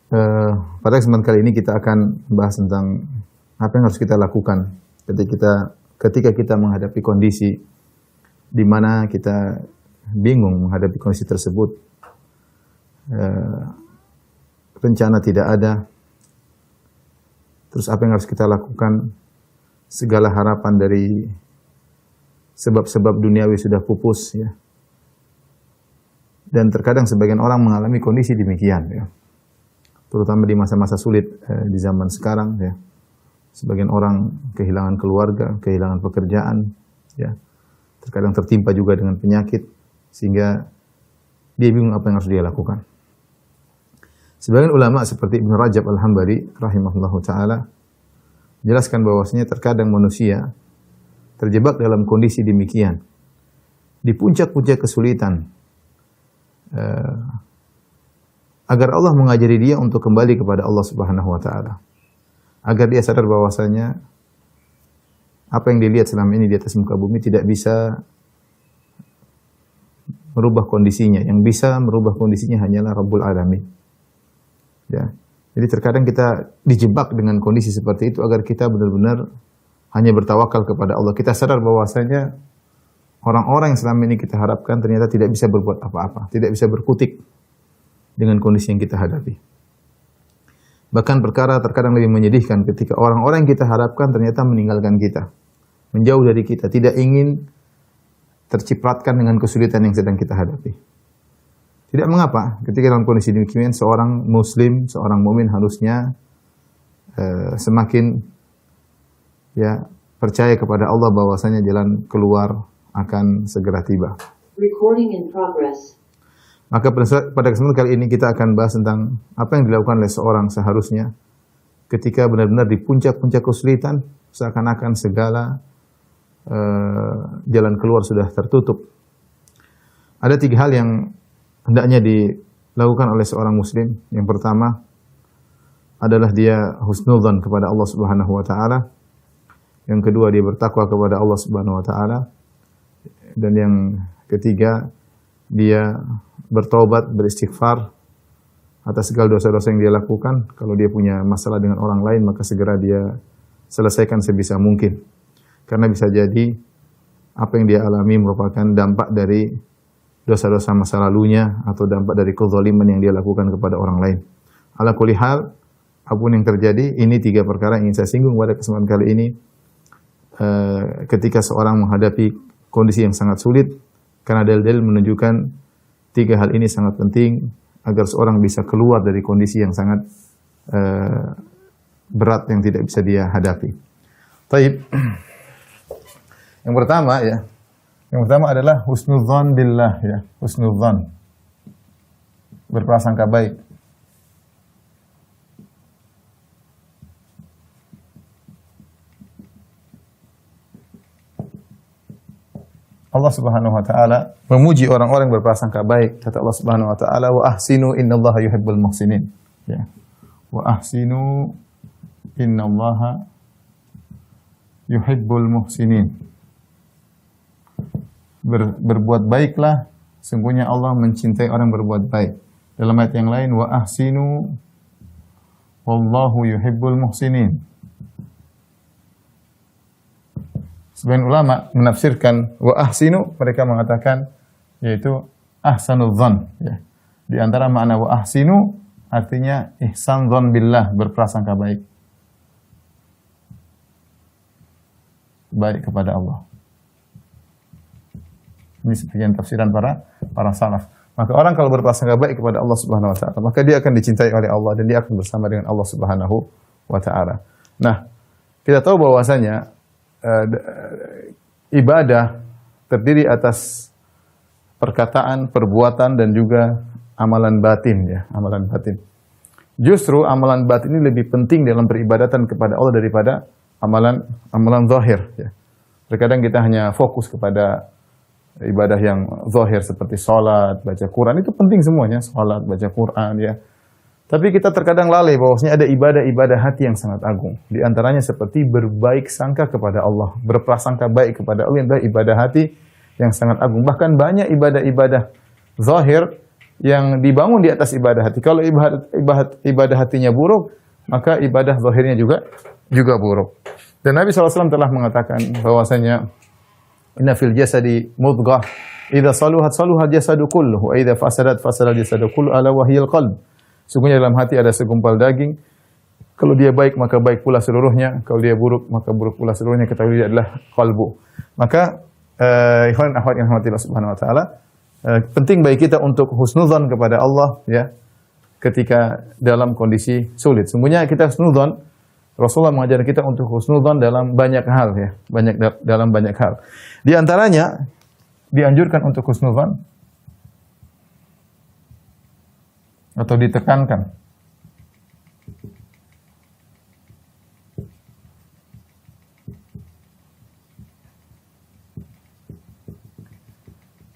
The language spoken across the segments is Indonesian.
Eh, Pada kesempatan kali ini kita akan bahas tentang apa yang harus kita lakukan ketika kita menghadapi kondisi di mana kita bingung menghadapi kondisi tersebut. Rencana tidak ada. Terus apa yang harus kita lakukan? Segala harapan dari sebab-sebab duniawi sudah pupus, ya. Dan terkadang sebagian orang mengalami kondisi demikian, ya. Terutama di masa-masa sulit di zaman sekarang, ya. Sebagian orang kehilangan keluarga, kehilangan pekerjaan, ya. Terkadang tertimpa juga dengan penyakit, sehingga dia bingung apa yang harus dia lakukan. Sebagian ulama seperti Ibnu Rajab Al-Hambali rahimahullahu taala jelaskan bahwasanya terkadang manusia terjebak dalam kondisi demikian. Di puncak-puncak kesulitan, agar Allah mengajari dia untuk kembali kepada Allah Subhanahu wa taala. Agar dia sadar bahwasanya apa yang dilihat selama ini di atas muka bumi tidak bisa merubah kondisinya. Yang bisa merubah kondisinya hanyalah Rabbul Alamin. Ya. Jadi terkadang kita dijebak dengan kondisi seperti itu agar kita benar-benar hanya bertawakal kepada Allah. Kita sadar bahwasanya orang-orang yang selama ini kita harapkan ternyata tidak bisa berbuat apa-apa, tidak bisa berkutik dengan kondisi yang kita hadapi. Bahkan perkara terkadang lebih menyedihkan ketika orang-orang yang kita harapkan ternyata meninggalkan kita, menjauh dari kita, tidak ingin tercipratkan dengan kesulitan yang sedang kita hadapi. Tidak mengapa, ketika dalam kondisi demikian seorang muslim, seorang mukmin harusnya semakin percaya kepada Allah bahwasanya jalan keluar akan segera tiba. Recording in progress. Maka pada kesempatan kali ini kita akan bahas tentang apa yang dilakukan oleh seorang seharusnya ketika benar-benar di puncak-puncak kesulitan, seakan-akan segala jalan keluar sudah tertutup. Ada 3 hal yang hendaknya dilakukan oleh seorang muslim. Yang pertama adalah dia husnudzan kepada Allah Subhanahu wa taala. Yang kedua dia bertakwa kepada Allah Subhanahu wa taala. Dan yang ketiga dia bertobat, beristighfar atas segala dosa-dosa yang dia lakukan. Kalau dia punya masalah dengan orang lain, maka segera dia selesaikan sebisa mungkin. Karena bisa jadi apa yang dia alami merupakan dampak dari dosa-dosa masa lalunya atau dampak dari kezaliman yang dia lakukan kepada orang lain. Ala kulli hal, apapun yang terjadi, ini 3 perkara yang ingin saya singgung pada kesempatan kali ini. Ketika seorang menghadapi kondisi yang sangat sulit, karena dalil-dalil menunjukkan 3 hal ini sangat penting agar seorang bisa keluar dari kondisi yang sangat berat yang tidak bisa dia hadapi. Taib. Yang pertama adalah husnudzan billah, ya, husnudzan. Berprasangka baik. Allah Subhanahu wa taala memuji orang-orang yang berprasangka baik. Kata Allah Subhanahu wa taala, "Wa ahsinu innallaha yuhibbul muhsinin." Ya. Wa ahsinu innallaha yuhibbul muhsinin. Berbuat baiklah, sungguhnya Allah mencintai orang berbuat baik. Dalam ayat yang lain, wa ahsinu wallahu yuhibbul muhsinin. Sebagian ulama menafsirkan wa ahsinu, mereka mengatakan yaitu ahsanul dzan, ya. Di antara makna wa ahsinu artinya ihsan dzan billah, berprasangka baik. Baik kepada Allah. Ini sebagian tafsiran para salaf. Maka orang kalau berprasangka baik kepada Allah Subhanahu wa taala, maka dia akan dicintai oleh Allah dan dia akan bersama dengan Allah Subhanahu wa taala. Nah, kita tahu bahwasanya ibadah terdiri atas perkataan, perbuatan dan juga amalan batin, ya, amalan batin. Justru amalan batin ini lebih penting dalam peribadatan kepada Allah daripada amalan zahir, ya. Terkadang kita hanya fokus kepada ibadah yang zahir seperti sholat, baca Quran, itu penting semuanya, sholat, baca Quran, ya. Tapi kita terkadang lalai bahwasanya ada ibadah-ibadah hati yang sangat agung. Di antaranya seperti berbaik sangka kepada Allah, berprasangka baik kepada Allah, yang adalah ibadah hati yang sangat agung. Bahkan banyak ibadah-ibadah zahir yang dibangun di atas ibadah hati. Kalau ibadah hatinya buruk, maka ibadah zahirnya juga buruk. Dan Nabi SAW telah mengatakan bahwasanya inna fil jasadi mudghah idza saluhat saluhal jasadu kulluhu wa idza fasadat fasadal jasadu kulluhu ala wahyil qalb. Sungguhnya dalam hati ada segumpal daging. Kalau dia baik maka baik pula seluruhnya, kalau dia buruk maka buruk pula seluruhnya. Ketahui dia adalah qalbu. Maka ikhwan akhwat yang dirahmati Allah Subhanahu wa taala, penting bagi kita untuk husnudzan kepada Allah ya ketika dalam kondisi sulit. Sungguhnya kita husnudzan, Rasulullah mengajar kita untuk husnudzan dalam banyak hal ya, dalam banyak hal. Di antaranya dianjurkan untuk husnudzan atau ditekankan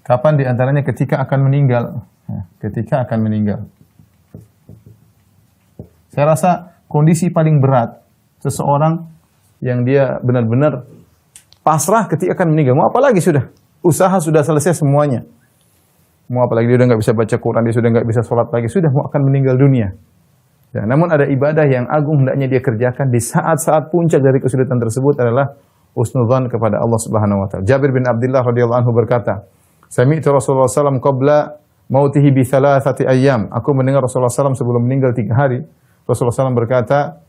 kapan di antaranya ketika akan meninggal. Ketika akan meninggal. Saya rasa kondisi paling berat seseorang yang dia benar-benar pasrah ketika akan meninggal. Mau apa lagi sudah? Usaha sudah selesai semuanya. Mau apa lagi? Dia sudah nggak bisa baca Quran, dia sudah nggak bisa sholat lagi, sudah mau akan meninggal dunia. Ya, namun ada ibadah yang agung hendaknya dia kerjakan di saat-saat puncak dari kesulitan tersebut adalah husnudzan kepada Allah Subhanahu wa taala. Jabir bin Abdullah radhiyallahu anhu berkata, "Sami'tu Rasulullah SAW qabla mautihi bi thalathati ayyam." Aku mendengar Rasulullah SAW sebelum meninggal 3 hari. Rasulullah SAW berkata,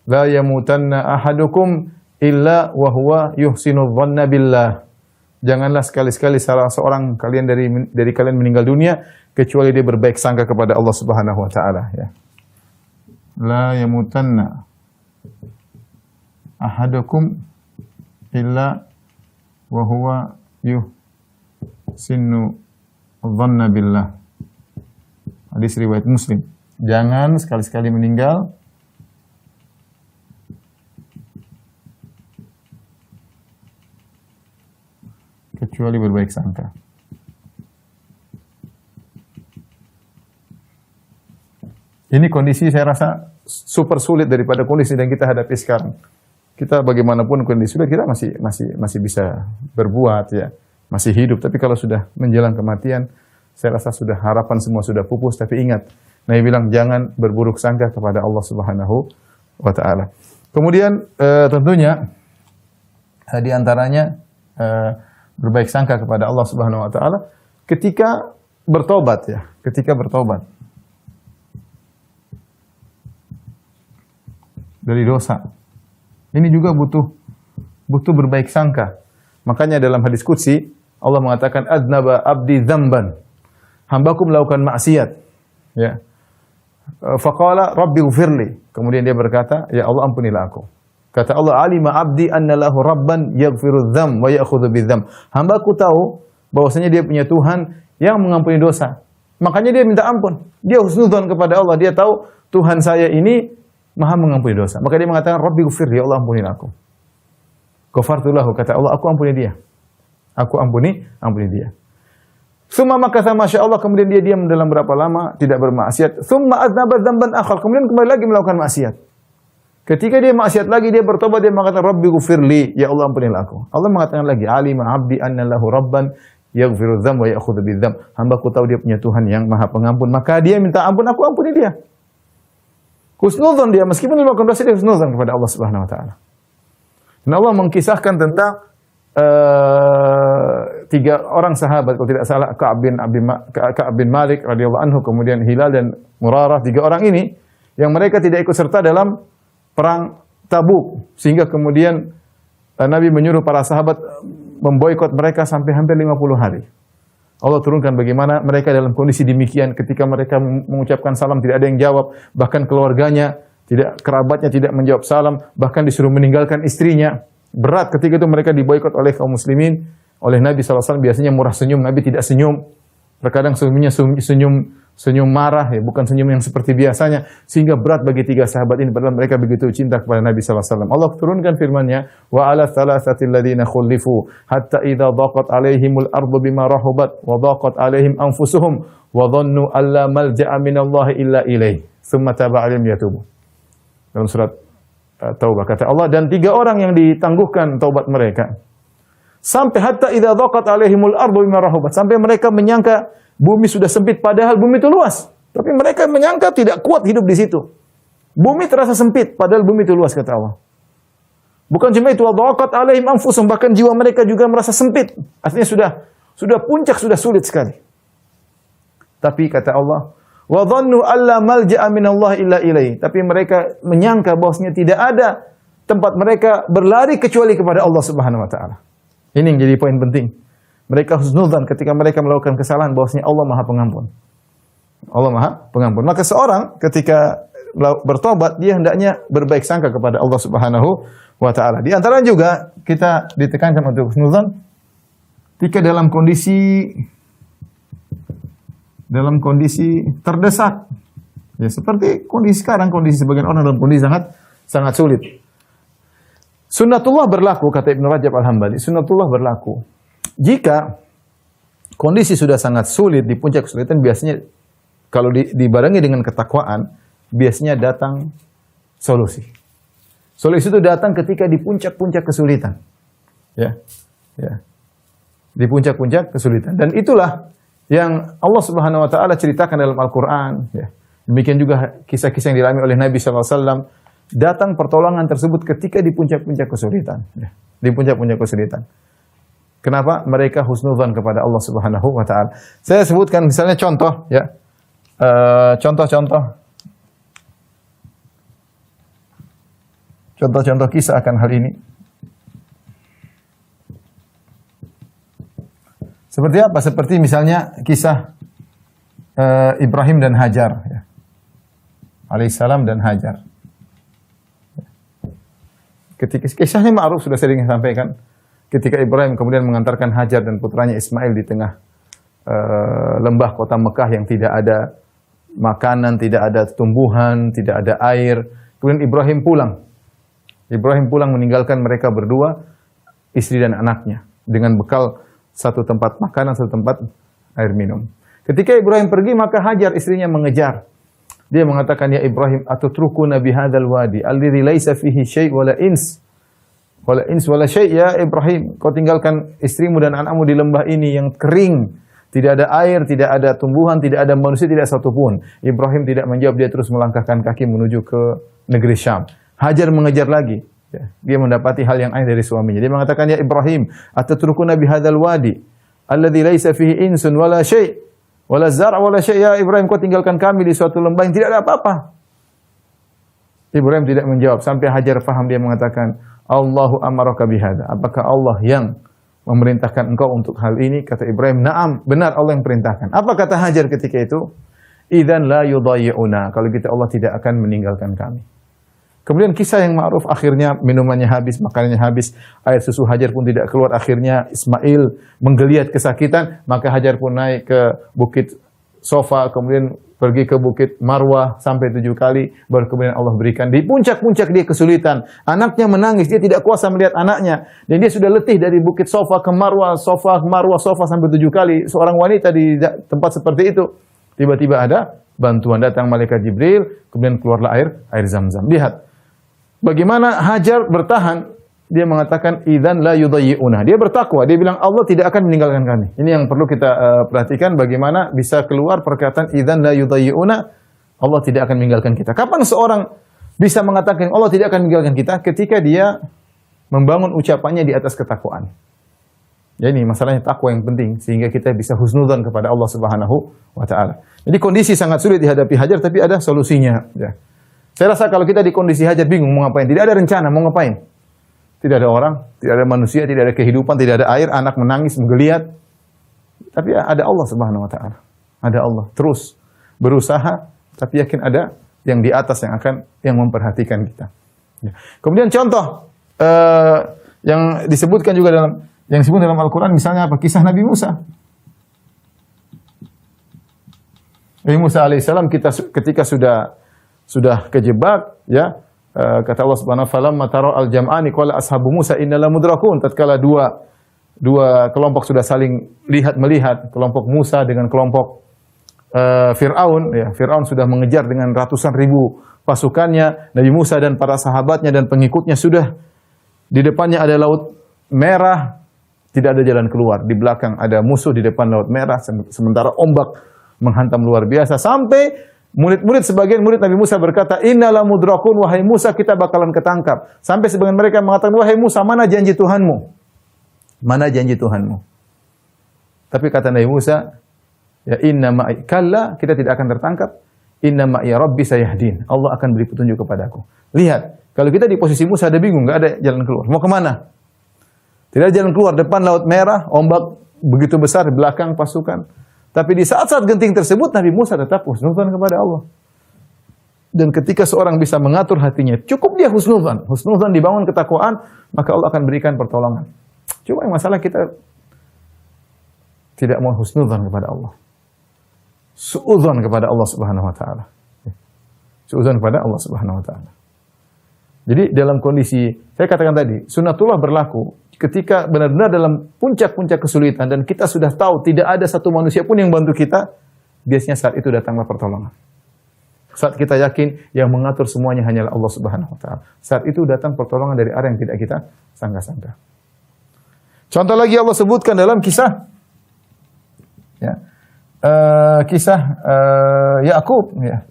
"La yamutanna ahadukum illa wa huwa yuhsinu dhanna billah." Janganlah sekali-sekali salah seorang kalian dari kalian meninggal dunia kecuali dia berbaik sangka kepada Allah Subhanahu wa taala ya. La yamutanna ahadukum illa wa huwa yuhsinu dhanna billah. Hadis riwayat Muslim. Jangan sekali-sekali meninggal kecuali berbaik sangka. Ini kondisi saya rasa super sulit daripada kondisi yang kita hadapi sekarang. Kita bagaimanapun kondisi sulit, kita masih bisa berbuat ya, masih hidup. Tapi kalau sudah menjelang kematian, saya rasa sudah harapan semua sudah pupus. Tapi ingat, Nabi bilang jangan berburuk sangka kepada Allah Subhanahu wa taala. Kemudian tentunya di antaranya berbaik sangka kepada Allah Subhanahu wa taala ketika bertobat ya, ketika bertobat dari dosa. Ini juga butuh berbaik sangka. Makanya dalam hadis qudsi Allah mengatakan adnaba abdi dzamban. Hambaku melakukan maksiat. Ya. Faqala rabbi ighfirli. Kemudian dia berkata, ya Allah ampunilah aku. Kata Allah, alima abdi anna lahu rabban yaghfiru dzam wa ya'khudhu bidzam. Hambaku tahu bahwasanya dia punya Tuhan yang mengampuni dosa. Makanya dia minta ampun. Dia husnudzon kepada Allah. Dia tahu Tuhan saya ini Maha mengampuni dosa. Maka dia mengatakan rabbi ighfirli, ya Allah ampunilah aku. Ghafartu lahu, kata Allah, aku ampuni dia. Aku ampuni dia. Summa makatha masya Allah, kemudian dia diam dalam berapa lama tidak bermaksiat. Summa adnaba dzamban akhar, kemudian kembali lagi melakukan maksiat. Ketika dia maksiat lagi, dia bertobat, dia mengatakan rabbi ghfirli, ya Allah ampunilah aku. Allah mengatakan lagi, alima abdi anna lahu rabban yaghfiru dzam wa ya'khudhu bidzam. Hambaku tahu dia punya Tuhan yang Maha Pengampun, maka dia minta ampun, aku ampuni dia. Husnudzon dia, meskipun dia melakukan dosa, dia husnudzon kepada Allah Subhanahu wa taala. Dan Allah mengkisahkan tentang 3 orang sahabat, kalau tidak salah, Ka'ab bin Malik radhiyallahu anhu, kemudian Hilal dan Murarah. 3 orang ini yang mereka tidak ikut serta dalam perang Tabuk, sehingga kemudian Nabi menyuruh para sahabat memboikot mereka sampai hampir 50 hari. Allah turunkan bagaimana mereka dalam kondisi demikian, ketika mereka mengucapkan salam tidak ada yang jawab, bahkan keluarganya, kerabatnya tidak menjawab salam, bahkan disuruh meninggalkan istrinya. Berat ketika itu mereka diboikot oleh kaum muslimin, oleh Nabi SAW. Biasanya murah senyum, Nabi tidak senyum. Terkadang senyumnya senyum marah, ya, bukan senyum yang seperti biasanya, sehingga berat bagi 3 sahabat ini, padahal mereka begitu cinta kepada Nabi SAW. Allah turunkan firman-Nya, wa ala thalathatil ladzina khulifu hatta idza dhaqat alaihimul ardu bima rahubat wa dhaqat alaihim anfusuhum wa dhannu alla malja'a minallahi illa ilaihi tsumma taba 'alaihim yatubu. Dalam surat Taubah kata Allah, dan 3 orang yang ditangguhkan taubat mereka sampai hatta idza dhaqat alaihimul ardu bima rahubat, sampai mereka menyangka Bumi sudah sempit padahal bumi itu luas. Tapi mereka menyangka tidak kuat hidup di situ. Bumi terasa sempit padahal bumi itu luas, kata Allah. Bukan cuma itu, wadaqat alaihim anfusum, bahkan jiwa mereka juga merasa sempit. Artinya sudah puncak, sudah sulit sekali. Tapi kata Allah, wa dhannu alla malja'a minallah illa ilaih. Tapi mereka menyangka bahwasanya tidak ada tempat mereka berlari kecuali kepada Allah Subhanahu wa taala. Ini yang jadi poin penting. Mereka husnudzan ketika mereka melakukan kesalahan bahwasanya Allah Maha Pengampun. Allah Maha Pengampun. Maka seorang ketika bertobat dia hendaknya berbaik sangka kepada Allah Subhanahu wa taala. Di antara juga kita ditekankan untuk husnudzan ketika dalam kondisi terdesak. Ya seperti kondisi sekarang, kondisi sebagian orang dalam kondisi sangat sulit. Sunnatullah berlaku, kata Ibnu Rajab Al-Hambali, sunnatullah berlaku. Jika kondisi sudah sangat sulit, di puncak kesulitan, biasanya kalau dibarengi dengan ketakwaan, biasanya datang solusi. Solusi itu datang ketika di puncak-puncak kesulitan. Ya. Di puncak-puncak kesulitan. Dan itulah yang Allah Subhanahu wa taala ceritakan dalam Al-Qur'an, ya. Demikian juga kisah-kisah yang dialami oleh Nabi sallallahu alaihi wasallam, datang pertolongan tersebut ketika di puncak-puncak kesulitan, ya. Di puncak-puncak kesulitan. Kenapa? Mereka husnudzan kepada Allah Subhanahu wa taala. Saya sebutkan misalnya contoh, ya. Contoh-contoh kisah akan hal ini. Seperti apa? Seperti misalnya kisah Ibrahim dan Hajar, ya. Alaihissalam dan Hajar. Ketika kisahnya ma'ruf, sudah sering sampaikan. Ketika Ibrahim kemudian mengantarkan Hajar dan putranya Ismail di tengah lembah kota Mekah yang tidak ada makanan, tidak ada tumbuhan, tidak ada air. Kemudian Ibrahim pulang meninggalkan mereka berdua, istri dan anaknya, dengan bekal satu tempat makanan, satu tempat air minum. Ketika Ibrahim pergi, maka Hajar istrinya mengejar. Dia mengatakan, ya Ibrahim, atutrukuna bihadzal wadi alladzi laisa fihi syai' wala ins wala syai'. Ya Ibrahim, kau tinggalkan istrimu dan anakmu di lembah ini yang kering, tidak ada air, tidak ada tumbuhan, tidak ada manusia, tidak satu pun. Ibrahim tidak menjawab, dia terus melangkahkan kaki menuju ke negeri Syam. Hajar mengejar lagi. Ya, dia mendapati hal yang aneh dari suaminya. Dia mengatakan, ya Ibrahim, atatrukuna bihadzal wadi alladzi laisa fihi insun wala syai' wala zar' wala syai'. Ya Ibrahim, kau tinggalkan kami di suatu lembah yang tidak ada apa-apa. Ibrahim tidak menjawab sampai Hajar faham. Dia mengatakan, Allahu amaraka bihadza. Apakah Allah yang memerintahkan engkau untuk hal ini? Kata Ibrahim, na'am, benar Allah yang perintahkan. Apa kata Hajar ketika itu? Idzan la yudayyi'una. Kalau gitu Allah tidak akan meninggalkan kami. Kemudian kisah yang ma'ruf, akhirnya minumannya habis, makanannya habis, air susu Hajar pun tidak keluar. Akhirnya Ismail menggeliat kesakitan, maka Hajar pun naik ke bukit Sofa, kemudian pergi ke bukit Marwah sampai 7 kali, baru kemudian Allah berikan. Di puncak-puncak dia kesulitan, anaknya menangis, dia tidak kuasa melihat anaknya, dan dia sudah letih dari bukit Sofa ke Marwah, Sofa ke Marwah, Sofa sampai 7 kali. Seorang wanita di tempat seperti itu, tiba-tiba ada bantuan, datang malaikat Jibril, kemudian keluarlah air Zam-Zam. Lihat bagaimana Hajar bertahan. Dia mengatakan, idzan la yudayyi'una. Dia bertakwa, dia bilang Allah tidak akan meninggalkan kami. Ini yang perlu kita perhatikan, bagaimana bisa keluar perkataan idzan la yudayyi'una, Allah tidak akan meninggalkan kita. Kapan seorang bisa mengatakan Allah tidak akan meninggalkan kita? Ketika dia membangun ucapannya di atas ketakwaan. Ya, ini masalahnya takwa yang penting, sehingga kita bisa husnudzan kepada Allah Subhanahu wa taala. Jadi kondisi sangat sulit dihadapi Hajar, tapi ada solusinya, ya. Saya rasa kalau kita di kondisi Hajar bingung mau ngapain, tidak ada rencana mau ngapain. Tidak ada orang, tidak ada manusia, tidak ada kehidupan, tidak ada air, anak menangis, menggeliat. Tapi ada Allah Subhanahu wa taala. Ada Allah. Terus berusaha, tapi yakin ada yang di atas yang memperhatikan kita. Ya. Kemudian contoh yang disebutkan juga yang disebut dalam Al-Qur'an, misalnya apa? Kisah Nabi Musa. Nabi Musa alaihissalam ketika sudah kejebak, ya. Kata Allah Subhanahu wa taala, "Matara al-jam'ani qala ashabu Musa innala mudrakun." Tatkala dua kelompok sudah saling melihat, kelompok Musa dengan kelompok Fir'aun, ya, Fir'aun sudah mengejar dengan ratusan ribu pasukannya, Nabi Musa dan para sahabatnya dan pengikutnya sudah di depannya ada laut merah, tidak ada jalan keluar. Di belakang ada musuh, di depan laut merah, sementara ombak menghantam luar biasa. Sampai murid-murid, sebagian murid Nabi Musa berkata, "Inna la mudrakun, wahai Musa, kita bakalan ketangkap." Sampai sebagian mereka mengatakan, "Wahai Musa, mana janji Tuhanmu? Mana janji Tuhanmu?" Tapi kata Nabi Musa, "Ya inna ma'i kalla, kita tidak akan tertangkap. Inna ma'i rabbi sayahdin." Allah akan beri petunjuk kepadaku. Lihat, kalau kita di posisi Musa ada bingung, enggak ada jalan keluar. Mau kemana? Tidak ada jalan keluar. Depan laut merah, ombak begitu besar, di belakang pasukan. Tapi di saat-saat genting tersebut, Nabi Musa tetap husnudzan kepada Allah. Dan ketika seorang bisa mengatur hatinya, cukup dia husnudzan. Husnudzan dibangun ketakwaan, maka Allah akan berikan pertolongan. Cuma yang masalah kita tidak mau husnudzan kepada Allah. Suudzon kepada Allah Subhanahu wa taala. Suudzon kepada Allah Subhanahu wa taala. Jadi dalam kondisi, saya katakan tadi, sunnatullah berlaku ketika benar-benar dalam puncak-puncak kesulitan dan kita sudah tahu tidak ada satu manusia pun yang bantu kita, biasanya saat itu datanglah pertolongan. Saat kita yakin yang mengatur semuanya hanyalah Allah Subhanahu wa taala. Saat itu datang pertolongan dari arah yang tidak kita sangka-sangka. Contoh lagi Allah sebutkan dalam kisah Yakub, ya.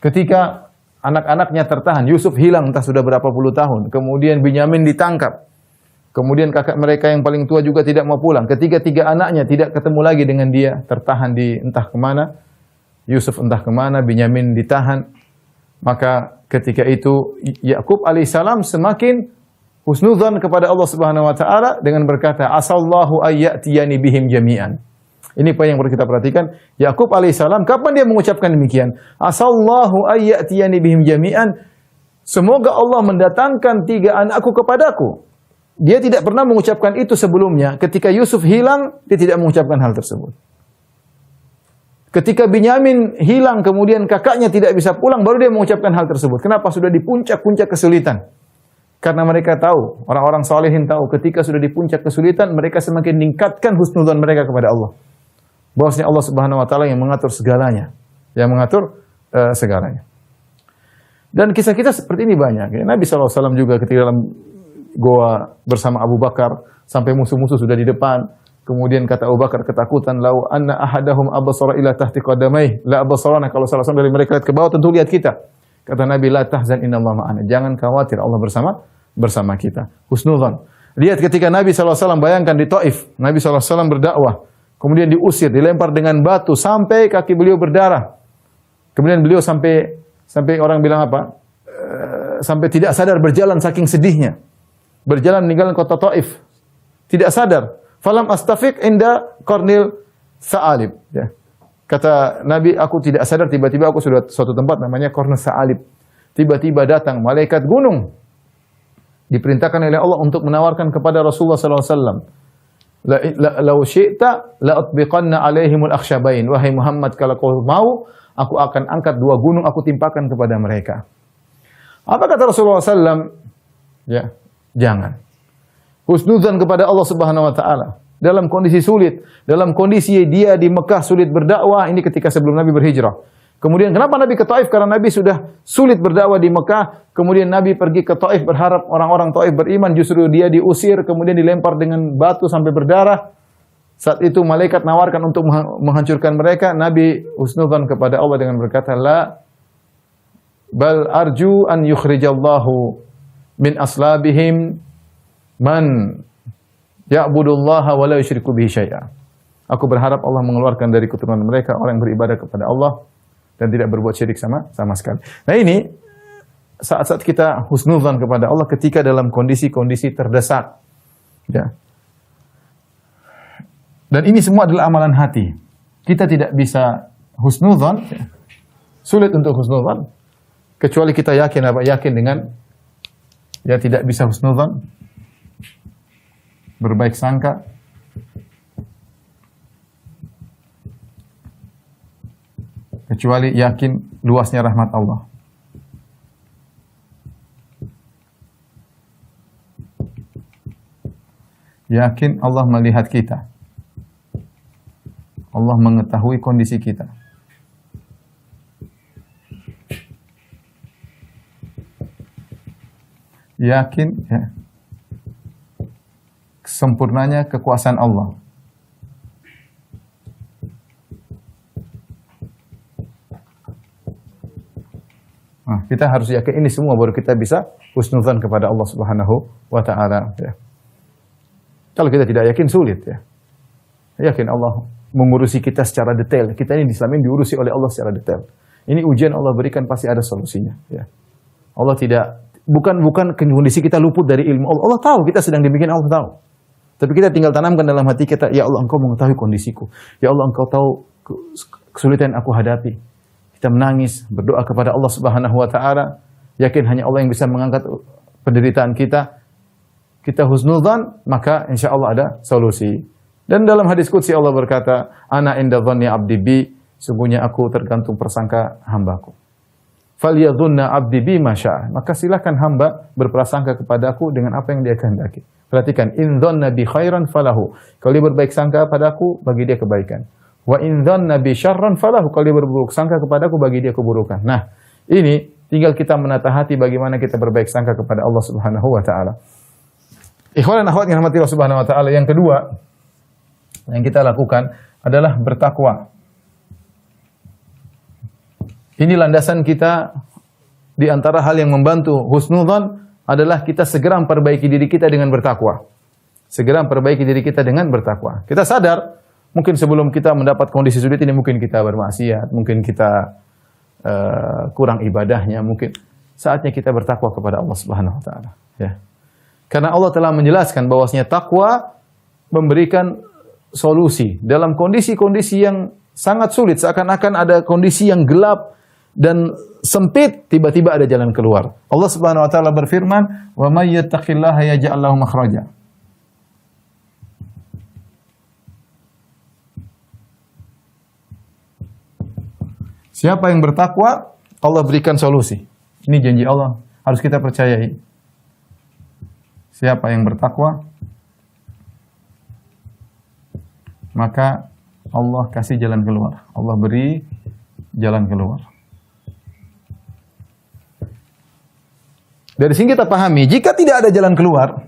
Ketika anak-anaknya tertahan, Yusuf hilang entah sudah berapa puluh tahun. Kemudian Binyamin ditangkap. Kemudian kakak mereka yang paling tua juga tidak mau pulang. Ketiga anaknya tidak ketemu lagi dengan dia, tertahan di entah kemana. Yusuf entah kemana, Binyamin ditahan. Maka ketika itu Yakub alaihissalam semakin husnudzan kepada Allah Subhanahu wa taala dengan berkata, "Asallahu ayyatiyani bihim jami'an." Ini apa yang perlu kita perhatikan. Yakub alaihissalam, kapan dia mengucapkan demikian? Asallahu ayyatiyani bihim jami'an. Semoga Allah mendatangkan 3 anakku kepadaku. Dia tidak pernah mengucapkan itu sebelumnya. Ketika Yusuf hilang, dia tidak mengucapkan hal tersebut. Ketika Binyamin hilang, kemudian kakaknya tidak bisa pulang, baru dia mengucapkan hal tersebut. Kenapa? Sudah di puncak-puncak kesulitan. Karena mereka tahu, orang-orang salihin tahu, ketika sudah di puncak kesulitan, mereka semakin meningkatkan husnudzan mereka kepada Allah. Bahwasanya Allah Subhanahu wa taala yang mengatur segalanya, yang mengatur segalanya. Dan kisah-kisah seperti ini banyak. Nabi SAW juga ketika dalam goa bersama Abu Bakar sampai musuh-musuh sudah di depan, kemudian kata Abu Bakar ketakutan, "Lau anna ahadahum absara ila tahti qadamai la absarana." Kalau salah seorang dari mereka lihat ke bawah tentu lihat kita. Kata Nabi, "La tahzan innallaha ma'ana." Jangan khawatir, Allah bersama kita. Husnudzan. Lihat ketika Nabi SAW bayangkan di Taif, Nabi SAW berdakwah. Kemudian diusir, dilempar dengan batu sampai kaki beliau berdarah. Kemudian beliau sampai orang bilang apa? Sampai tidak sadar berjalan saking sedihnya. Berjalan meninggalkan kota Taif. Tidak sadar. Falam astafiq inda Qarnil Sa'alib. Ya. Kata Nabi, aku tidak sadar, tiba-tiba aku sudah suatu tempat namanya Qarnil Sa'alib. Tiba-tiba datang malaikat gunung. Diperintahkan oleh Allah untuk menawarkan kepada Rasulullah SAW. Lau syi'ta la'utbiqanna alaihimul akhsyabain. Wahai Muhammad, kalau kau mau, aku akan angkat 2 gunung, aku timpakan kepada mereka. Apa kata Rasulullah SAW? Ya, jangan. Husnudzan kepada Allah Subhanahu wa taala dalam kondisi sulit, dalam kondisi dia di Mekah sulit berdakwah, ini ketika sebelum Nabi berhijrah. Kemudian kenapa Nabi ke Taif? Karena Nabi sudah sulit berdakwah di Mekah. Kemudian Nabi pergi ke Taif berharap orang-orang Taif beriman, justru dia diusir, kemudian dilempar dengan batu sampai berdarah. Saat itu malaikat nawarkan untuk menghancurkan mereka. Nabi husnudzan kepada Allah dengan berkata, "La bal arju an yukhrijallahu min aslabihim man ya'budullaha wa la yusyriku bihi syai'a." Aku berharap Allah mengeluarkan dari keturunan mereka orang yang beribadah kepada Allah dan tidak berbuat syirik sama sekali. Nah ini saat-saat kita husnudzan kepada Allah ketika dalam kondisi-kondisi terdesak. Ya. Dan ini semua adalah amalan hati. Kita tidak bisa husnudzan, ya. Sulit untuk husnudzan kecuali kita yakin yakin dengan ya tidak bisa husnudzan, berbaik sangka. Kecuali yakin luasnya rahmat Allah. Yakin Allah melihat kita. Allah mengetahui kondisi kita. Yakin ya, sempurnanya kekuasaan Allah. Nah, kita harus yakin ini semua baru kita bisa husnudzan kepada Allah Subhanahu wa taala, ya. Kalau kita tidak yakin sulit, ya. Yakin Allah mengurusi kita secara detail. Kita ini di Islam ini diurusi oleh Allah secara detail. Ini ujian Allah berikan pasti ada solusinya, ya. Allah tidak bukan kondisi kita luput dari ilmu Allah. Allah tahu kita sedang dibikin, Allah tahu. Tapi kita tinggal tanamkan dalam hati kita, ya Allah Engkau mengetahui kondisiku. Ya Allah Engkau tahu kesulitan yang aku hadapi. Kita menangis, berdoa kepada Allah Subhanahu wa taala, yakin hanya Allah yang bisa mengangkat penderitaan kita. Kita husnudzan, maka insya Allah ada solusi. Dan dalam hadis qudsi Allah berkata, ana inda dhanni abdi bi, sungguhnya aku tergantung persangka hambaku. Falyadhunna abdi bi ma syaa, maka silakan hamba berprasangka kepadaku dengan apa yang dia kehendaki. Perhatikan, in dhanna bi khairan falahu, kalau dia berbaik sangka padaku, bagi dia kebaikan. Wa in dhanna bi syarran falahu, kalau dia berburuk sangka kepadaku, bagi dia keburukan. Nah, ini tinggal kita menata hati bagaimana kita berbaik sangka kepada Allah Subhanahu wa taala. Ikhwan dan akhwat yang dirahmati Allah Subhanahu wa taala, yang kedua yang kita lakukan adalah bertakwa. Ini landasan kita di antara hal yang membantu husnudzan adalah kita segera memperbaiki diri kita dengan bertakwa. Segera memperbaiki diri kita dengan bertakwa. Kita sadar mungkin sebelum kita mendapat kondisi sulit ini mungkin kita bermaksiat, mungkin kita kurang ibadahnya, mungkin saatnya kita bertakwa kepada Allah Subhanahu wa taala, ya. Karena Allah telah menjelaskan bahwasanya takwa memberikan solusi dalam kondisi-kondisi yang sangat sulit, seakan-akan ada kondisi yang gelap dan sempit, tiba-tiba ada jalan keluar. Allah Subhanahu wa taala berfirman, "Wa may yattaqillaha yaj'al lahu makhraja." Siapa yang bertakwa, Allah berikan solusi. Ini janji Allah, harus kita percayai. Siapa yang bertakwa, maka Allah kasih jalan keluar. Allah beri jalan keluar. Dari sini kita pahami, jika tidak ada jalan keluar,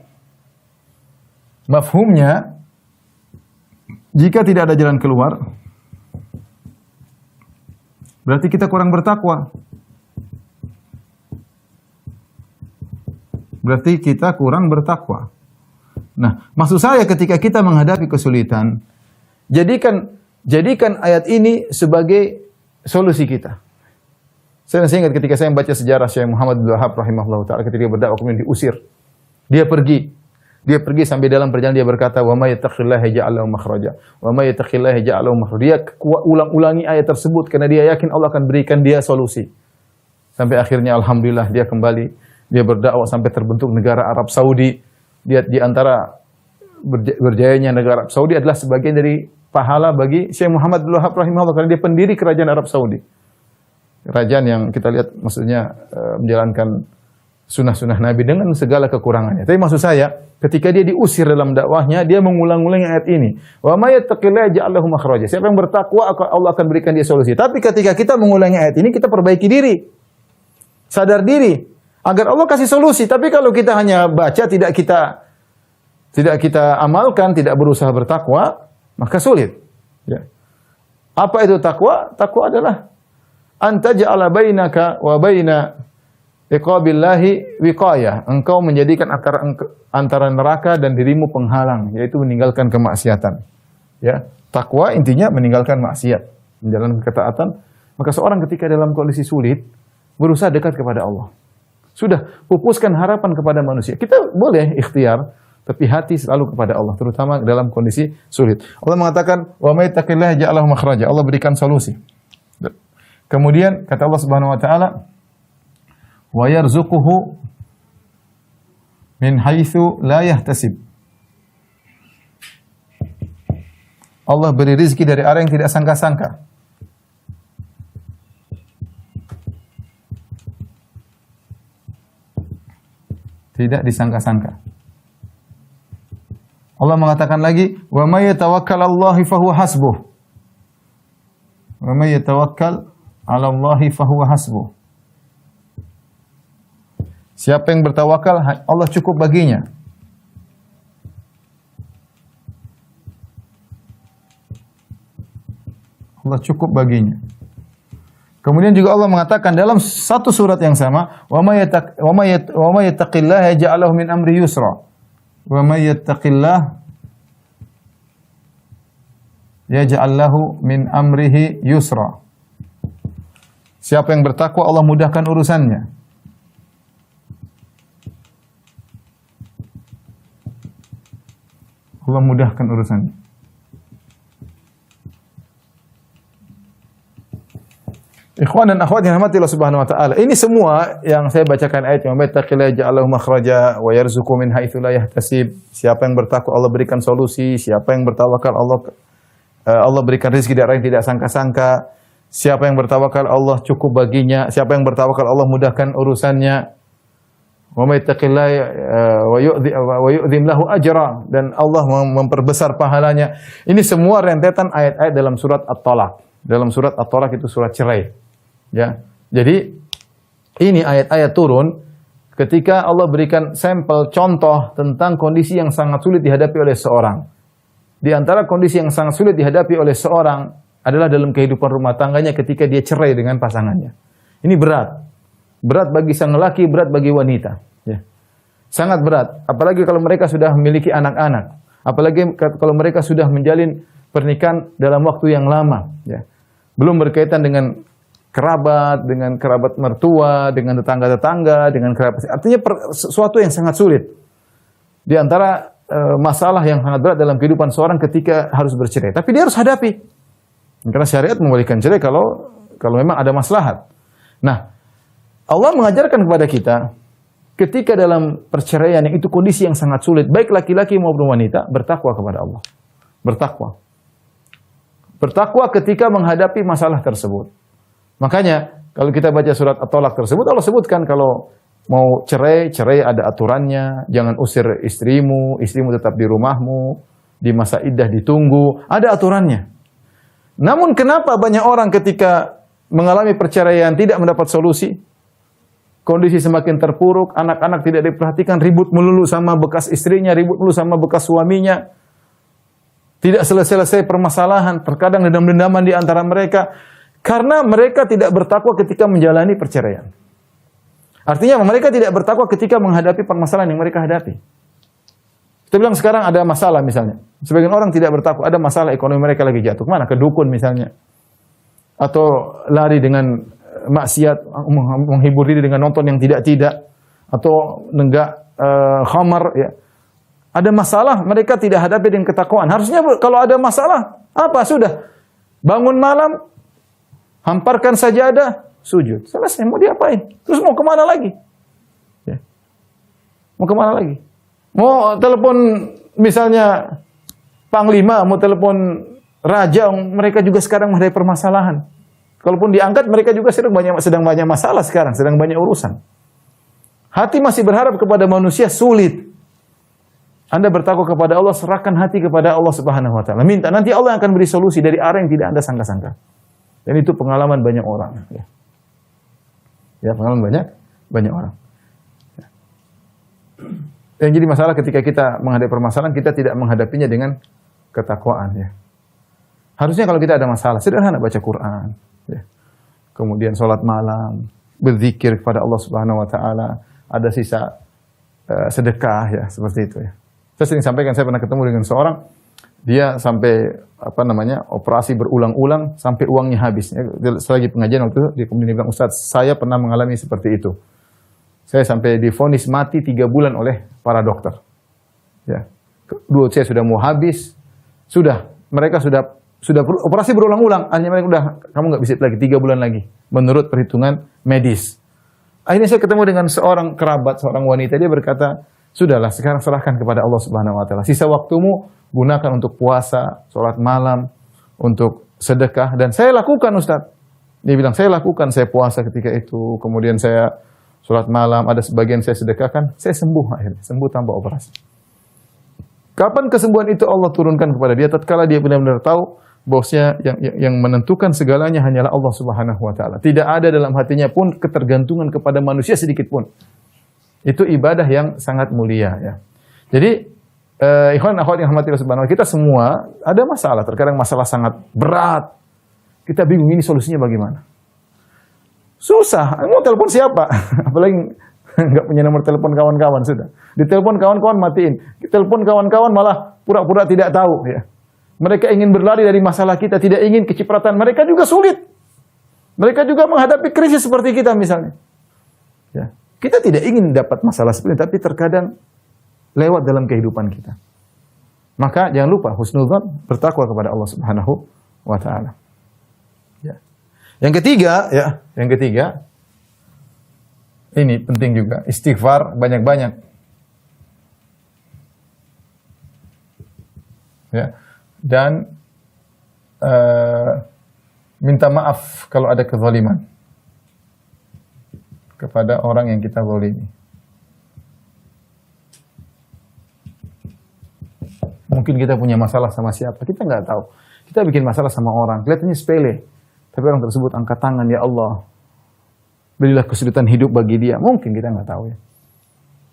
mafhumnya, jika tidak ada jalan keluar, berarti kita kurang bertakwa. Berarti kita kurang bertakwa. Nah, maksud saya ketika kita menghadapi kesulitan, jadikan ayat ini sebagai solusi kita. Saya masih ingat ketika saya membaca sejarah Syekh Muhammad bin Wahab rahimahullah ta'ala ketika dia berdakwah kemudian diusir. Dia pergi sampai dalam perjalanan dia berkata, "Wa may yattaqillaha yaj'al lahu makhraja, wa may yattaqillaha yaj'al lahu makhraja." Dia ulang-ulangi ayat tersebut karena dia yakin Allah akan berikan dia solusi. Sampai akhirnya alhamdulillah dia kembali. Dia berdakwah sampai terbentuk negara Arab Saudi. Dia di antara berjayanya negara Arab Saudi adalah sebagian dari pahala bagi Syekh Muhammad bin Wahab rahimahullah karena dia pendiri kerajaan Arab Saudi. Kerajaan yang kita lihat maksudnya menjalankan sunnah-sunnah Nabi dengan segala kekurangannya. Tapi maksud saya, ketika dia diusir dalam dakwahnya, dia mengulang-ulang ayat ini. Wa may yattaqillaha yaj'al lahu makhraja. Siapa yang bertakwa, Allah akan berikan dia solusi. Tapi ketika kita mengulangi ayat ini, kita perbaiki diri. Sadar diri agar Allah kasih solusi. Tapi kalau kita hanya baca, tidak kita amalkan, tidak berusaha bertakwa, maka sulit. Ya. Apa itu takwa? Takwa adalah anta ja'ala bainaka wa baina iqabillahi wiqayah. Engkau menjadikan antara neraka dan dirimu penghalang, yaitu meninggalkan kemaksiatan. Ya, takwa intinya meninggalkan maksiat, menjalankan ketaatan. Maka seorang ketika dalam kondisi sulit berusaha dekat kepada Allah. Sudah pupuskan harapan kepada manusia. Kita boleh ikhtiar, tapi hati selalu kepada Allah, terutama dalam kondisi sulit. Allah mengatakan, "Wa may yattaqillaha yaj'al lahu makhraja." Allah berikan solusi. Kemudian kata Allah Subhanahu wa taala, "Wa yarzuquhu min haitsu la yahtasib." Allah beri rezeki dari arah yang tidak sangka-sangka. Tidak disangka-sangka. Allah mengatakan lagi, "Wa may yatawakkal 'alallahi fahuwa hasbuh." Wa may yatawakkal 'alallahi fahuwa hasbuh. Siapa yang bertawakal, Allah cukup baginya. Allah cukup baginya. Kemudian juga Allah mengatakan dalam satu surat yang sama, wa may yattaqillaha yaj'al lahu min amri yusra. Wa may yattaqillah yaj'al lahu min amrihi yusra. Siapa yang bertakwa, Allah mudahkan urusannya. Allah mudahkan urusannya. Ikhwan dan akhwat yang dirahmati Allah Subhanahu wa taala. Ini semua yang saya bacakan ayatnya, "May yattaqillaha yaj'al lahu makhraja wa yarzuqhu min haitsu la yahtasib." Siapa yang bertakwa, Allah berikan solusi. Siapa yang bertawakal, Allah berikan rezeki dari arah yang tidak sangka-sangka. Siapa yang bertawakal, Allah cukup baginya. Siapa yang bertawakal, Allah mudahkan urusannya. Wa may yattaqillaha wa yu'dhim lahu ajra, dan Allah memperbesar pahalanya. Ini semua rentetan ayat-ayat dalam surat At-Talaq. Dalam surat At-Talaq itu surat cerai. Ya. Jadi ini ayat-ayat turun ketika Allah berikan sampel contoh tentang kondisi yang sangat sulit dihadapi oleh seorang. Di antara kondisi yang sangat sulit dihadapi oleh seorang adalah dalam kehidupan rumah tangganya ketika dia cerai dengan pasangannya. Ini berat. Berat bagi sang lelaki, berat bagi wanita. Ya. Sangat berat. Apalagi kalau mereka sudah memiliki anak-anak. Apalagi kalau mereka sudah menjalin pernikahan dalam waktu yang lama. Ya. Belum berkaitan dengan dengan kerabat mertua, dengan tetangga-tetangga, dengan kerabat. Artinya sesuatu yang sangat sulit. Di antara masalah yang sangat berat dalam kehidupan seorang ketika harus bercerai. Tapi dia harus hadapi. Karena syariat membolehkan cerai kalau memang ada maslahat. Nah, Allah mengajarkan kepada kita ketika dalam perceraian yang itu kondisi yang sangat sulit, baik laki-laki maupun wanita, bertakwa kepada Allah. Bertakwa. Bertakwa ketika menghadapi masalah tersebut. Makanya kalau kita baca surat At-Talaq tersebut, Allah sebutkan kalau mau cerai ada aturannya, jangan usir istrimu tetap di rumahmu, di masa iddah ditunggu, ada aturannya. Namun kenapa banyak orang ketika mengalami perceraian tidak mendapat solusi? Kondisi semakin terpuruk, anak-anak tidak diperhatikan, ribut melulu sama bekas istrinya, ribut melulu sama bekas suaminya. Tidak selesai-selesai permasalahan, terkadang dendam-dendaman di antara mereka. Karena mereka tidak bertakwa ketika menjalani perceraian. Artinya mereka tidak bertakwa ketika menghadapi permasalahan yang mereka hadapi. Kita bilang sekarang ada masalah misalnya. Sebagian orang tidak bertakwa, ada masalah ekonomi mereka lagi jatuh. Kemana? Ke dukun misalnya. Atau lari dengan maksiat, menghibur diri dengan nonton yang tidak-tidak. Atau nenggak khamar. Ya. Ada masalah, mereka tidak hadapi dengan ketakwaan. Harusnya kalau ada masalah, apa? Sudah. Bangun malam, hamparkan sajadah, sujud. Selesai, mau diapain? Terus mau kemana lagi? Ya. Mau kemana lagi? Mau telepon misalnya panglima, mau telepon raja, mereka juga sekarang menghadapi permasalahan. Kalaupun diangkat, mereka juga sedang banyak masalah sekarang, sedang banyak urusan. Hati masih berharap kepada manusia sulit. Anda bertakwa kepada Allah, serahkan hati kepada Allah Subhanahu wa taala. Minta, nanti Allah akan beri solusi dari arah yang tidak Anda sangka-sangka. Dan itu pengalaman banyak orang. Ya, pengalaman banyak orang. Ya. Yang jadi masalah ketika kita menghadapi permasalahan, kita tidak menghadapinya dengan ketakwaan. Ya. Harusnya kalau kita ada masalah, sederhana baca Quran. Ya. Kemudian sholat malam, berzikir kepada Allah Subhanahu wa taala, ada sisa sedekah, ya, seperti itu. Ya. Saya sering sampaikan, saya pernah ketemu dengan seorang, dia sampai operasi berulang-ulang sampai uangnya habis. Selagi pengajian waktu itu, dia kemudian bilang, Ustaz, saya pernah mengalami seperti itu. Saya sampai divonis mati 3 bulan oleh para dokter. Ya. Duit saya sudah mau habis, mereka sudah operasi berulang-ulang, hanya mereka udah, kamu nggak bisa lagi 3 bulan lagi, menurut perhitungan medis. Akhirnya saya ketemu dengan seorang kerabat, seorang wanita, dia berkata, sudahlah, sekarang serahkan kepada Allah Subhanahu wa taala. Sisa waktumu gunakan untuk puasa, sholat malam, untuk sedekah. Dan saya lakukan, Ustaz. Dia bilang, saya lakukan, saya puasa ketika itu, kemudian saya sholat malam, ada sebagian saya sedekahkan, saya sembuh akhirnya, sembuh tanpa operasi. Kapan kesembuhan itu Allah turunkan kepada dia? Tatkala dia benar-benar tahu bahwasanya yang menentukan segalanya hanyalah Allah Subhanahu wa taala. Tidak ada dalam hatinya pun ketergantungan kepada manusia sedikit pun. Itu ibadah yang sangat mulia, ya. Jadi ikhwan akhwat yang rahmati Allah Subhanahu wa taala, kita semua ada masalah, terkadang masalah sangat berat. Kita bingung ini solusinya bagaimana. Susah, mau telepon siapa? Apalagi nggak punya nomor telepon kawan-kawan sudah. Ditelepon kawan-kawan matiin. Telepon kawan-kawan malah pura-pura tidak tahu. Ya. Mereka ingin berlari dari masalah kita, tidak ingin kecipratan. Mereka juga sulit. Mereka juga menghadapi krisis seperti kita misalnya. Ya. Kita tidak ingin dapat masalah seperti ini, tapi terkadang lewat dalam kehidupan kita. Maka jangan lupa husnudzan, bertakwa kepada Allah Subhanahu wa taala. Ya. Yang ketiga, ini penting juga, istighfar banyak-banyak. Ya. Dan minta maaf kalau ada kezaliman kepada orang yang kita zalimi. Mungkin kita punya masalah sama siapa, kita nggak tahu. Kita bikin masalah sama orang, kelihatannya sepele. Tapi orang tersebut angkat tangan, ya Allah, berilah kesulitan hidup bagi dia. Mungkin kita nggak tahu ya.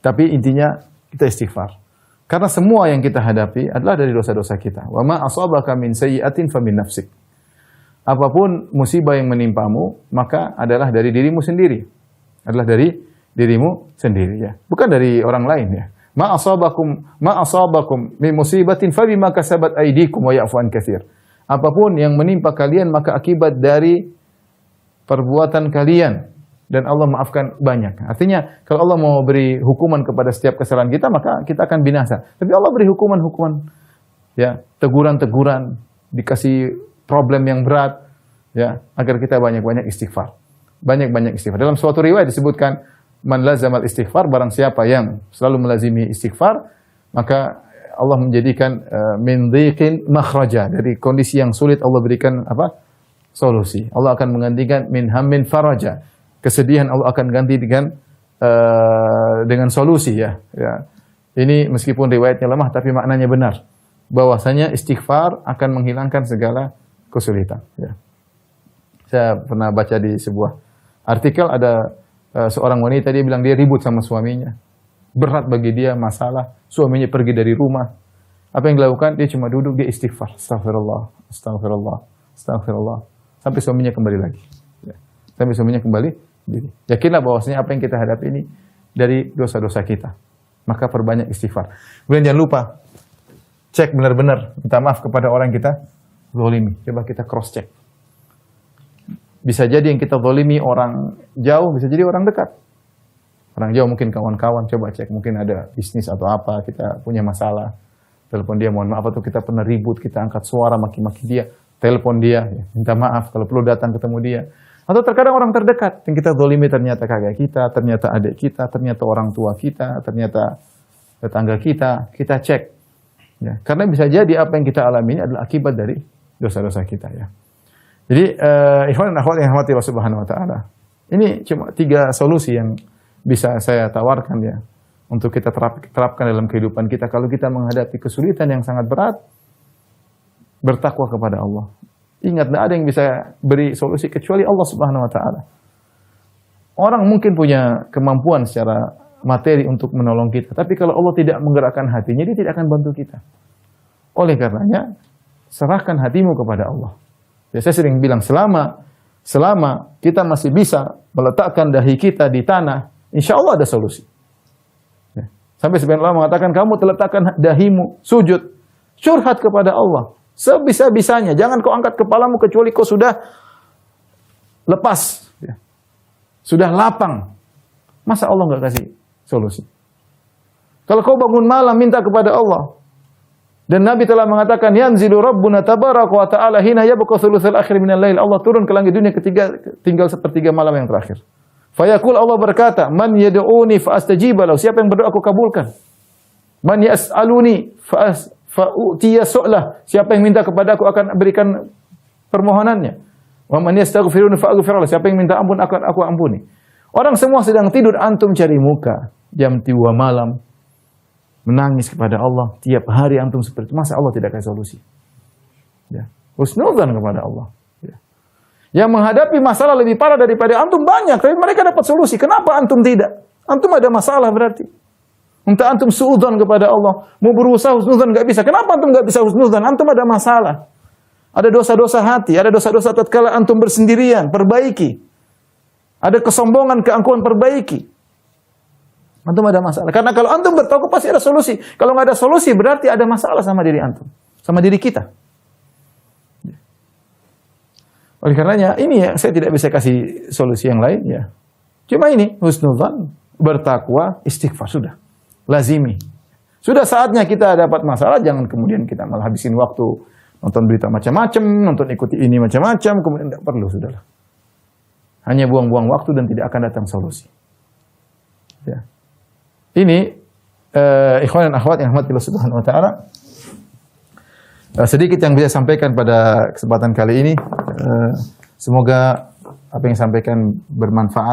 Tapi intinya kita istighfar. Karena semua yang kita hadapi adalah dari dosa-dosa kita. Wa ma asabaka min sayyi'atin famin nafsik. Apapun musibah yang menimpamu, maka adalah dari dirimu sendiri. Adalah dari dirimu sendiri ya. Bukan dari orang lain ya. Ma asabakum min musibatin fabima kasabat aydikum wa ya'fu an katsir. Apapun yang menimpa kalian maka akibat dari perbuatan kalian dan Allah maafkan banyak. Artinya kalau Allah mau beri hukuman kepada setiap kesalahan kita maka kita akan binasa. Tapi Allah beri hukuman-hukuman ya, teguran-teguran, dikasih problem yang berat ya, agar kita banyak-banyak istighfar. Banyak-banyak istighfar. Dalam suatu riwayat disebutkan man lazamal istighfar, barang siapa yang selalu melazimi istighfar, maka Allah menjadikan min dhiqin makhraja, dari kondisi yang sulit Allah berikan apa? Solusi. Allah akan menggantikan min hammin faraja. Kesedihan Allah akan ganti dengan solusi ya. Ya. Ini meskipun riwayatnya lemah tapi maknanya benar. Bahwasanya istighfar akan menghilangkan segala kesulitan ya. Saya pernah baca di sebuah artikel ada seorang wanita, dia bilang dia ribut sama suaminya. Berat bagi dia masalah, suaminya pergi dari rumah. Apa yang dilakukan? Dia cuma duduk, dia istighfar. Astagfirullah, astagfirullah, astagfirullah. Sampai suaminya kembali lagi. Ya. Sampai suaminya kembali. Yakinlah bahwasanya apa yang kita hadapi ini dari dosa-dosa kita. Maka perbanyak istighfar. Kemudian jangan lupa, cek benar-benar, minta maaf kepada orang yang kita zalimi. Coba kita cross check. Bisa jadi yang kita zalimi orang jauh, bisa jadi orang dekat. Orang jauh mungkin kawan-kawan, coba cek. Mungkin ada bisnis atau apa, kita punya masalah. Telepon dia, mohon maaf, atau kita pernah ribut, kita angkat suara, maki-maki dia. Telepon dia, ya, minta maaf, kalau perlu datang ketemu dia. Atau terkadang orang terdekat, yang kita zalimi ternyata kakak kita, ternyata adik kita, ternyata orang tua kita, ternyata tetangga kita cek. Ya, karena bisa jadi apa yang kita alami ini adalah akibat dari dosa-dosa kita ya. Jadi, ikhwan dan akhwat yang dirahmati Allah Subhanahu wa taala. Ini cuma 3 solusi yang bisa saya tawarkan ya untuk kita terapkan dalam kehidupan kita kalau kita menghadapi kesulitan yang sangat berat. Bertakwa kepada Allah. Ingat, tidak ada yang bisa beri solusi kecuali Allah Subhanahu wa taala. Orang mungkin punya kemampuan secara materi untuk menolong kita, tapi kalau Allah tidak menggerakkan hatinya, dia tidak akan bantu kita. Oleh karenanya, serahkan hatimu kepada Allah. Ya, saya sering bilang selama kita masih bisa meletakkan dahi kita di tanah, insya Allah ada solusi. Ya. Sampai sebagian ulama mengatakan kamu letakkan dahimu sujud, curhat kepada Allah sebisa-bisanya. Jangan kau angkat kepalamu kecuali kau sudah lepas, ya. Sudah lapang. Masa Allah nggak kasih solusi? Kalau kau bangun malam minta kepada Allah. Dan Nabi telah mengatakan, yanzilu Rabbuna tabaraka wa ta'ala hina yabqa thulutsal akhir minal lail. Allah turun ke langit dunia ketiga, tinggal sepertiga malam yang terakhir. Fayaqul, Allah berkata, man yad'uni fa astajiba lahu. Siapa yang berdoa aku kabulkan. Man yas'aluni fa utiya su'lah. Siapa yang minta kepada aku akan berikan permohonannya. Wa man yastaghfiruni fa aghfir lahu. Siapa yang minta ampun akan aku ampuni. Orang semua sedang tidur, antum cari muka jam 3 malam. Menangis kepada Allah tiap hari antum seperti itu. Masa Allah tidak kasih solusi? Ya. Husnudzan kepada Allah. Ya. Yang menghadapi masalah lebih parah daripada antum banyak, tapi mereka dapat solusi. Kenapa antum tidak? Antum ada masalah berarti. Minta antum suudzon kepada Allah, mau berusaha husnudzan nggak bisa. Kenapa antum nggak bisa husnudzan? Antum ada masalah. Ada dosa-dosa hati, ada dosa-dosa tatkala antum bersendirian, perbaiki. Ada kesombongan, keangkuhan, perbaiki. Antum ada masalah. Karena kalau antum bertaubat pasti ada solusi. Kalau nggak ada solusi berarti ada masalah sama diri antum, sama diri kita. Oleh karenanya ini ya saya tidak bisa kasih solusi yang lain ya. Cuma ini husnudzan, bertakwa, istighfar sudah. Lazimi. Sudah saatnya kita dapat masalah, jangan kemudian kita malah habisin waktu nonton berita macam-macam, nonton ikuti ini macam-macam, kemudian tidak perlu, sudahlah. Hanya buang-buang waktu dan tidak akan datang solusi. Ya. Ini ikhwan dan akhwat yang rahmati Allah Subhanahu wa taala. Sedikit yang bisa sampaikan pada kesempatan kali ini. Semoga apa yang disampaikan bermanfaat.